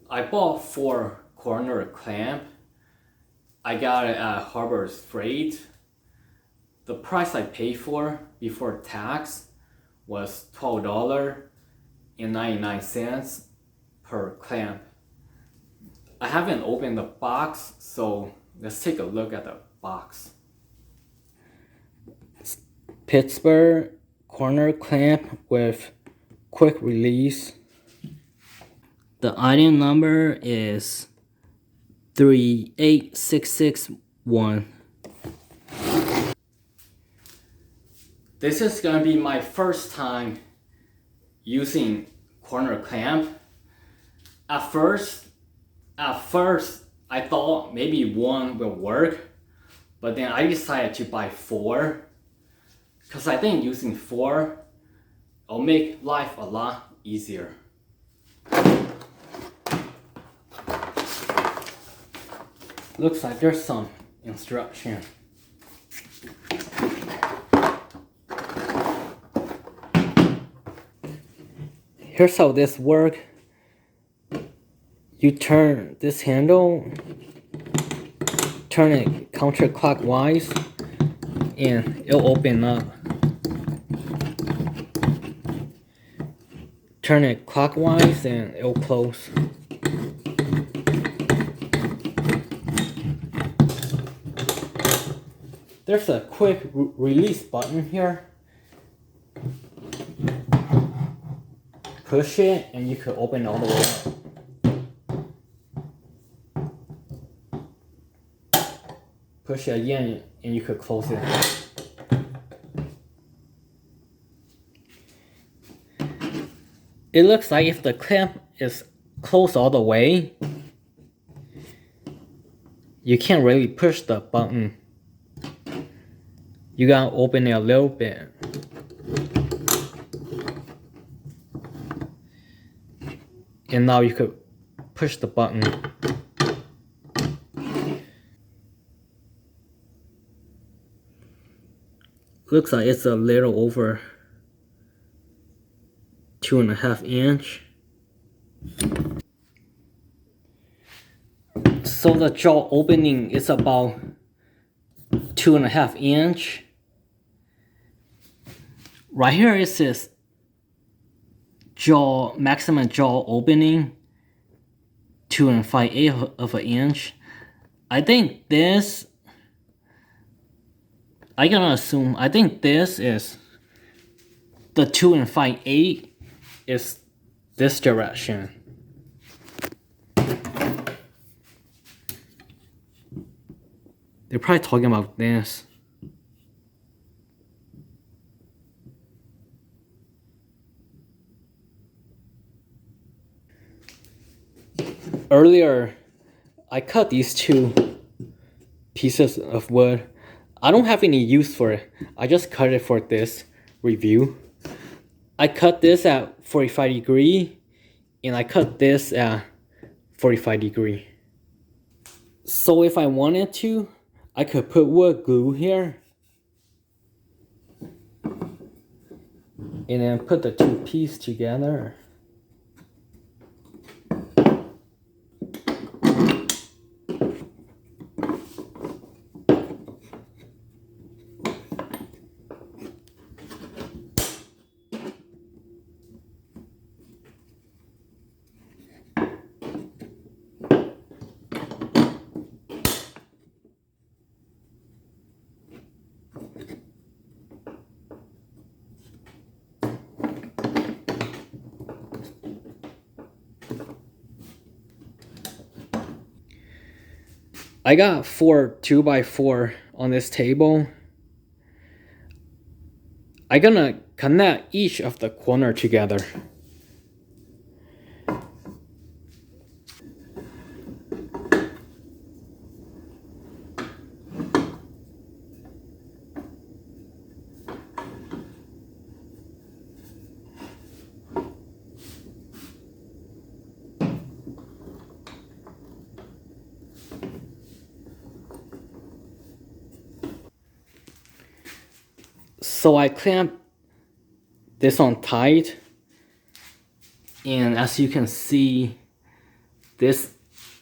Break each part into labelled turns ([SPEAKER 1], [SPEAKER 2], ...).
[SPEAKER 1] I bought 4 corner clamp. I got it at Harbor Freight. The price I paid for before tax was $12.99 per clamp. I haven't opened the box, so let's take a look at the box. Pittsburgh Corner Clamp with quick release. The item number is 38661. This is gonna be my first time using corner clamp. At first I thought maybe 1 will work, but then I decided to buy 4 because I think using 4 will make life a lot easier. Looks like there's some instruction. Here's how this works. You turn this handle, turn it counterclockwise, and it'll open up. Turn it clockwise and it'll close. There's a quick release button here. Push it and you can open it all the way up. Push it again and you could close it. It looks like if the clamp is closed all the way, you can't really push the button. You gotta open it a little bit. And now you could push the button. Looks like it's a little over 2.5 inch. So the jaw opening is about 2.5 inch. Right here it says maximum jaw opening 2 5/8 of an inch. I think this, I think this is the 2 5/8 is this direction. They're probably talking about this. Earlier, I cut these 2 pieces of wood. I don't have any use for it. I just cut it for this review. I cut this at 45 degree and I cut this at 45 degree. So if I wanted to, I could put wood glue here and then put the 2 pieces together. I got 4 2x4 on this table. I'm gonna connect each of the corner together. So I clamp this on tight, and as you can see, this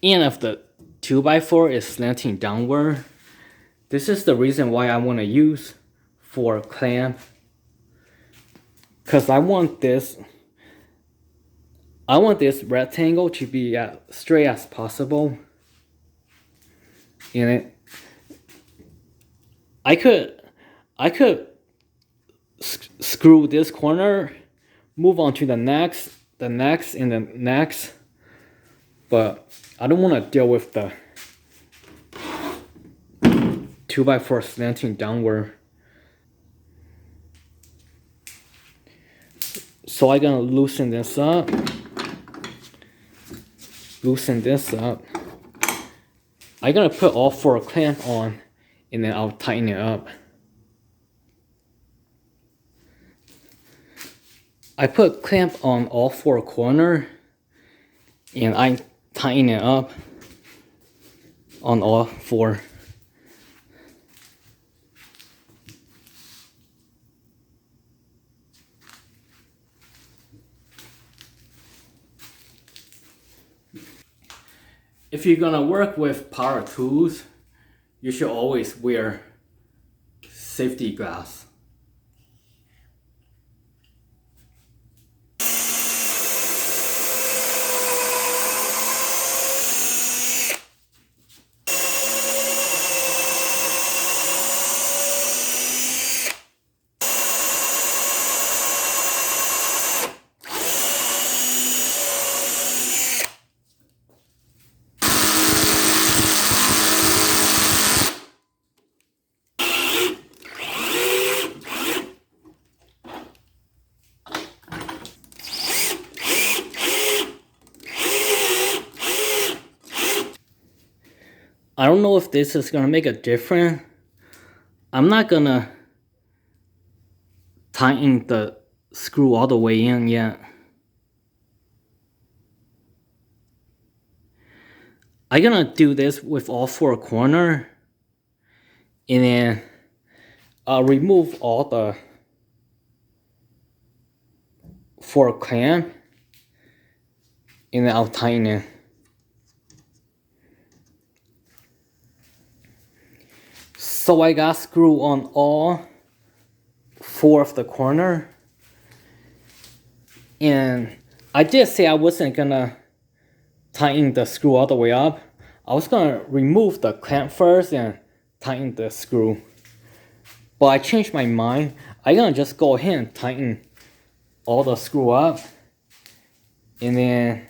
[SPEAKER 1] end of the 2x4 is slanting downward. This is the reason why I want to use for clamp, because I want this rectangle to be as straight as possible. And I could screw this corner, move on to the next, and the next, but I don't want to deal with the 2x4 slanting downward. So I'm gonna loosen this up. I'm gonna put all 4 clamps on, and then I'll tighten it up. I put clamp on all 4 corners, and I tighten it up on all 4. If you're gonna work with power tools, you should always wear safety glass. I don't know if this is gonna make a difference. I'm not gonna tighten the screw all the way in yet. I'm gonna do this with all 4 corners, and then I'll remove all the 4 clamps, and then I'll tighten it. So I got screw on all 4 of the corner, and I did say I wasn't gonna tighten the screw all the way up. I was gonna remove the clamp first and tighten the screw, but I changed my mind. I'm gonna just go ahead and tighten all the screw up, and then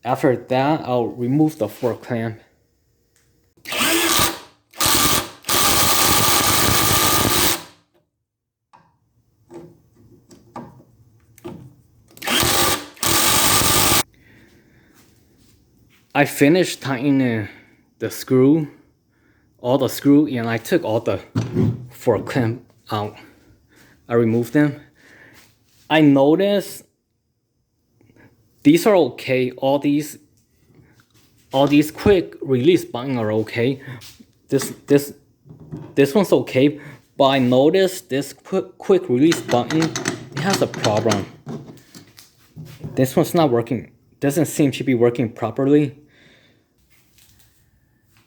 [SPEAKER 1] after that I'll remove the 4 clamp. I finished tightening the screw, all the screw, and I took all the 4 clamp out. I removed them. I noticed these are okay. All these quick release buttons are okay. This one's okay, but I noticed this quick release button, it has a problem. This one's not working. Doesn't seem to be working properly.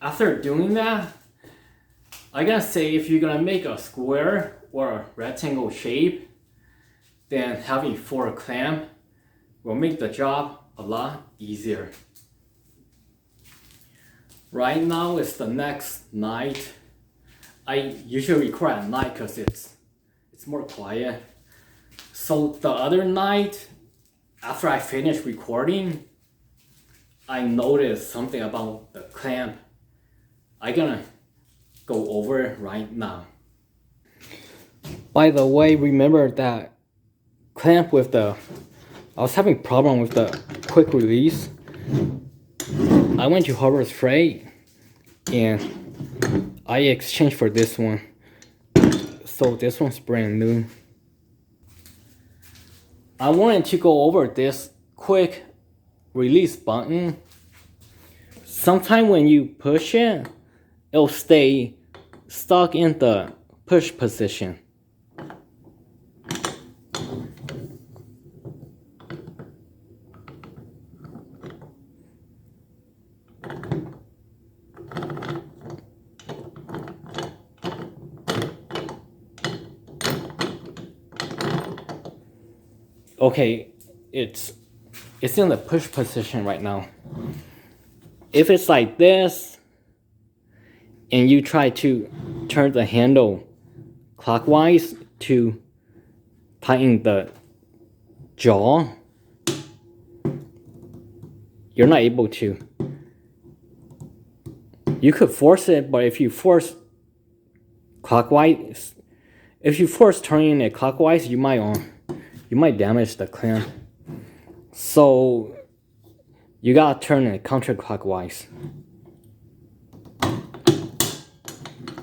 [SPEAKER 1] After doing that, I gotta say, if you're gonna make a square or a rectangle shape, then having 4 clamps will make the job a lot easier. Right now it's the next night. I usually record at night because it's more quiet. So the other night, after I finished recording, I noticed something about the clamp. I'm gonna go over it right now. By the way, remember that clamp with the, I was having problem with the quick release. I went to Harbor Freight and I exchanged for this one. So this one's brand new. I wanted to go over this quick release button. Sometimes when you push it, it'll stay stuck in the push position. okay, it's in the push position right now. If it's like this, and you try to turn the handle clockwise to tighten the jaw, you're not able to. You could force it, but if you force clockwise, if you force turning it clockwise, you might damage the clamp. So you gotta turn it counterclockwise.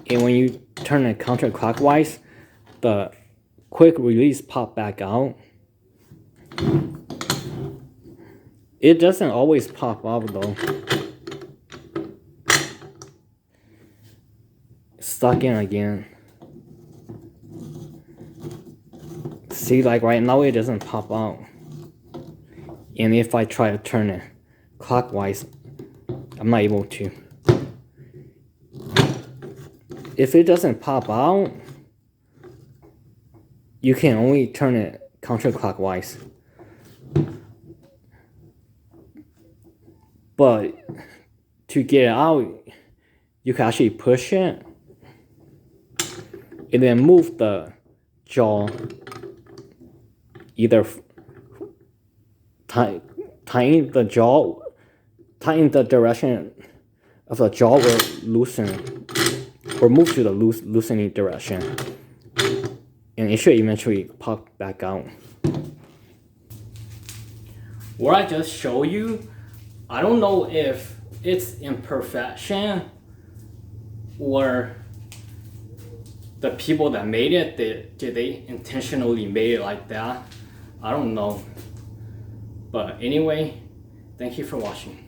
[SPEAKER 1] And when you turn it counterclockwise, the quick release pop back out. It doesn't always pop out though. Stuck in again. See, like right now it doesn't pop out. And if I try to turn it clockwise, I'm not able to. If it doesn't pop out, you can only turn it counterclockwise. But to get it out, you can actually push it and then move the jaw, either tighten the jaw, tighten the direction of the jaw, or loosen, or move to the loosening direction, and it should eventually pop back out. What I just showed you, I don't know if it's imperfection or the people that made it, did they intentionally made it like that? I don't know. But anyway, thank you for watching.